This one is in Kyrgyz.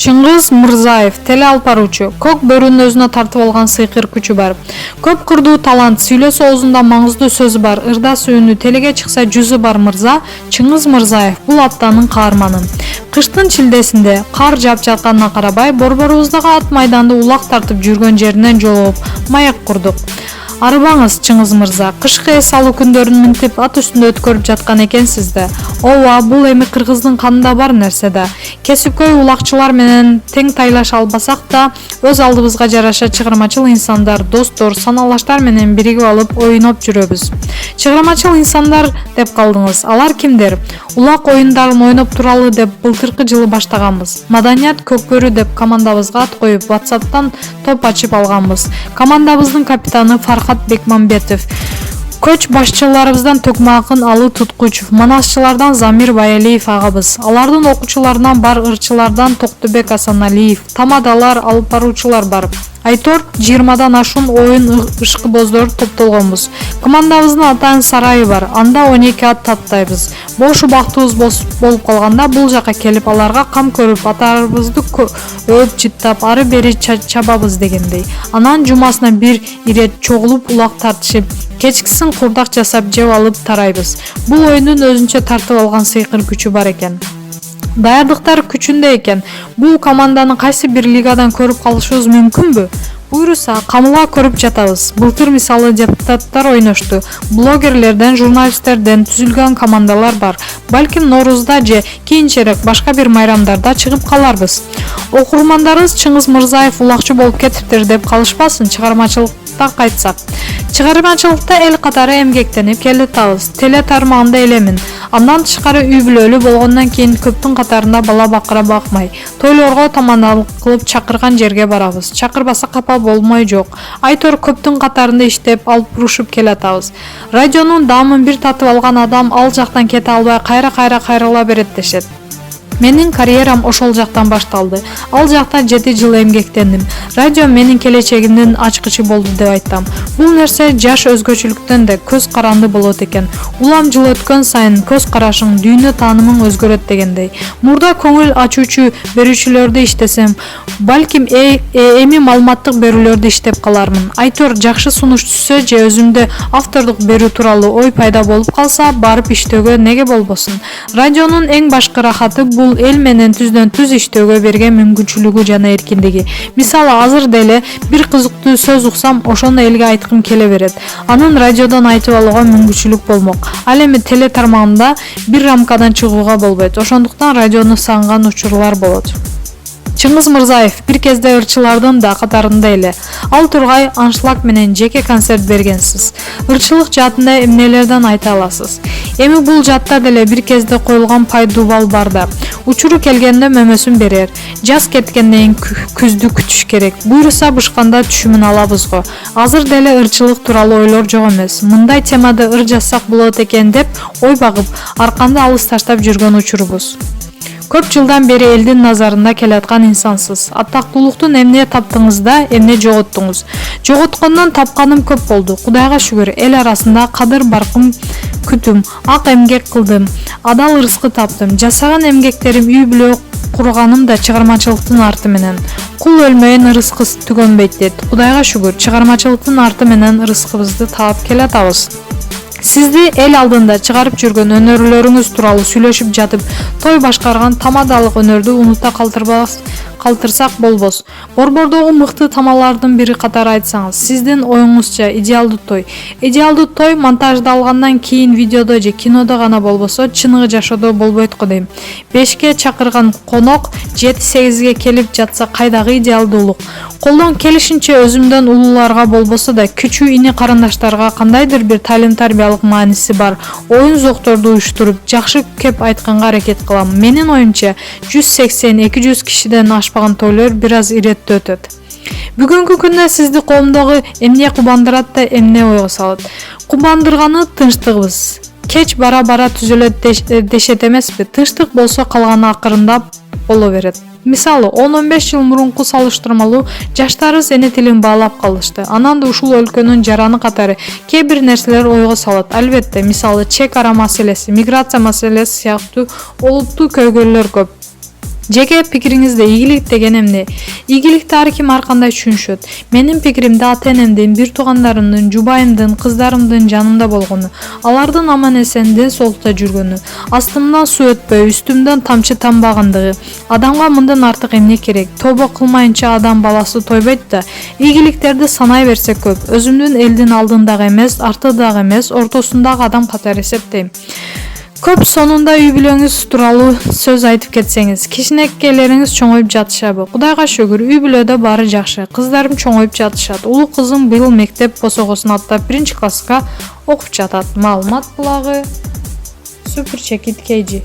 Чыңгыз Мырзаев, теле алып баруучу. Көк бөрүнүн өзүнө тартып алган сыйкыр күчү бар. Көп кырдуу талант, сүйлөсө оозунда маңыздуу сөзү бар, ырдасы үнү, телеге чыкса жүзү бар мырза Чыңгыз Мырзаев бул аптанын каарманы. Кыштын чилдесинде кар жаап жатканына карабай, борборубуздагы ат майданды улак тартып жүргөн жеринен жолугуп, маяк курдук. Арыбаңыз, Чыңгыз мырза, кышкы эс алуу күндөрүн мынтип ат үстүндө өткөрүп жаткан экенсиз да. Ооба, бул эми кыргыздын канында бар нерсе да. Кесипкөй улакчылар менен тең тайлаша албасак да, өз алдыбызга жараша чыгармачыл инсандар, достор, саналаштар менен биригип алып ойноп жүрөбүз. Чыгармачыл инсандар деп калдыңыз. Алар кимдер? Улак оюндарын ойноп туралы деп былтыркы жылы баштаганбыз. Маданият Көкбөрү деп командабызга ат коюп, WhatsApp'тан топ ачып алганбыз. Командабыздын капитаны Фархат Бекмамбетов, көч башчыларыбыздан Төкмакын Алы Туткучев, манасчылардан Замир Баялиев агабыз, алардын окуучуларынан бар ырчылардан Токтубек Асаналиев, тамадалар, алып баруучулар бар. Айтор 20дан ашуун оюн ышкыбоздор топтолгонбуз. Командабыздын атайын сарайы бар. Анда 12 ат таттайбыз. Бош убактыбыз болуп калганда бул жака келип аларга кам көрүп, атарыбызды өөп жыттап, ары бери чабабыз дегендей. Анан жумасына бир ирет чогулуп улак тартышып, кечкисин курдак жасап жеп алып тарайбыз. Бул оюндун өзүнчө тартып алган сыйкыр күчү бар экен. Даярдыктар күчүндө экен. Бул команданы кайсы бир лигадан көрүп калышыбыз мүмкүнбү? Буйруса, камылга көрүп жатабыз. Былтыр мисалы депутаттар ойношту. Блогерлерден, журналисттерден түзүлгөн командалар бар. Балким Ноорузда же кийинчерээк башка бир майрамдарда чыгып каларбыз. Окурмандарыбыз Чыңгыз Мырзаев улакчы болуп кетиптир деп калышпасын, чыгармачылыкта кайтсак. Чыгармачылыкта эл катары эмгектенип келатабыз. Теле тармагында элемин. Андан тышкары үй бүлөлүү болгондон кийин көптүн катарында бала бакыра бакмай, тойлорго тамадалык кылып чакырган жерге барабыз. Чакырбаса капа болмой жок. Айтор көптүн катарында иштеп, алып урушуп келатабыз. Радионун даамын бир татып алган адам ал жактан кете албай кайрыла берет дешет. Менин карьерам ошол жактан башталды. Ал жакта 7 жыл эмгектендим. Радио менин келечегимдин ачкычы болду деп айтам. Бул нерсе жаш өзгөчөлүктөн да көз каранды болот экен. Улам жыл өткөн сайын көз карашың, дүйнө таанымың өзгөрөт дегендей. Мурда көңүл ачуучу берүүчүлөрдү иштесем, балким эми маалыматтык берүүлөрдү иштеп калармын. Айтор жакшы сунуш түшсө же өзүмдө автордук берүү тууралуу ой пайда болуп калса, барып иштөөгө неге болбосун. Радионун эң башкы рахаты бул эл менен түздөн-түз иштөөгө берген мүмкүнчүлүгү жана эркиндиги. Мисалы, азыр деле бир кызыктуу сөз уксам, ошону элге айткым келе берет. Анын радиодон айтып алууга мүмкүнчүлүк болмок. Ал эми теле тармагында бир рамкадан чыгууга болбойт. Ошондуктан радиону сагынган учурлар болот. Чыңгыз Мырзаев бир кезде ырчылардын да катарында эле. Ал тургай аншлаг менен жеке концерт бергенсиз. Ырчылык жаатында эмнелерден айта аласыз? Эми бул жаатта деле бир кезде коюлган пайдубал бар да. Учуру келгенде мөмөсүн берер. Жаз кеткенден күздү күтүш керек. Буйруса бышканда түшүмүн алабыз го. Азыр деле ырчылык тууралуу ойлор жок эмес. Мындай темада ыр жазсак болот экен деп ой багып, арканды алыс таштап жүргөн учурубуз. Көп жылдан бери элдин назарында келаткан инсансыз. Атактуулуктун эмне таптыңыз да, эмне жоготтуңуз. Жоготкондон тапканым көп болду. Кудайга шүгүр, эл арасында кадыр баркым күтүм, ак эмгек кылдым, адал ырыскы таптым. Жасаган эмгектерим, үй бүлө курганым да чыгармачылыктын арты менен. Кул өлмөйүн ырыскы түгөнбөйт дейт. Кудайга шүгүр, чыгармачылыктын арты менен ырыскыбызды таап келатабыз. Сизди эл алдында чыгарып жүргөн өнөрлөрүңүз тууралуу сүйлөшүп жатып, той башкарган тамадалык өнөрдү унута калтырсак болбос. Борбордогу мыкты тамалардын бири катары айтсаңыз, сиздин оюңузча идеалдуу той. Идеалдуу той монтаждалгандан кийин видеодо же кинодо гана болбосо, чыныгы жашоодо болбойт го дейм. 5ке чакырган конок 7-8ге келип жатса кайдагы идеалдуулук? Колдон келишинче өзүмдөн улууларга болбосо да кичүү ини карындаштарга кандайдыр бир талим-тарбиялык мааниси бар оюн зокторду уюштуруп, жакшы кеп айтканга аракет кылам. Менин оюмча 180-200 кишиден ашпаган тойлор бир аз иретте өтөт. Бүгүнкү күндө сизди коомдогу эмне кубандырат да эмне ойго салат? Кубандырганы тынчтыгыбыз. Кеч бара-бара түзөлөт дешет эмеспи? Тынчтык болсо калганы акырындап боло берет. Мисалы 10-15 жыл мурунку салыштырмалуу жаштары сени тилин баалап калышты. Анан да ушул өлкөнүн жараны катары кээ бир нерселер ойго салат. Албетте, мисалы чек ара маселеси, миграция маселеси сыяктуу олуттуу көйгөйлөр көп. Жеке пикириңизде ийгилик деген эмне? Ийгиликти ар ким ар кандай түшүнүшөт. Менин пикиримде ата-энемдин, бир туугандарымдын, жубайымдын, кыздарымдын жанымда болгону, алардын аман эсен ден соолукта жүргөнү, астымдан суу өтпөй, үстүмдөн тамчы тамбагандыгы. Адамга мындан артык эмне керек? Тобо кылмайынча адам баласы тойбойт да. Ийгиликтерди санай берсек көп. Өзүмдүн элдин алдындагы эмес, артыдагы эмес, ортосундагы адам катары эсептейм. Көп сонунда үй бүлөңүз тууралуу сөз айтып кетсеңиз, кичинекейлериңиз чоңоюп жатышабы? Кудайга шүгүр, үй бүлөдө баары жакшы. Кыздарым чоңоюп жатышат. Улуу кызым быйыл мектеп посогосун аттап 1-класска окуп жатат. Маалымат булагы Супер Чекит KG.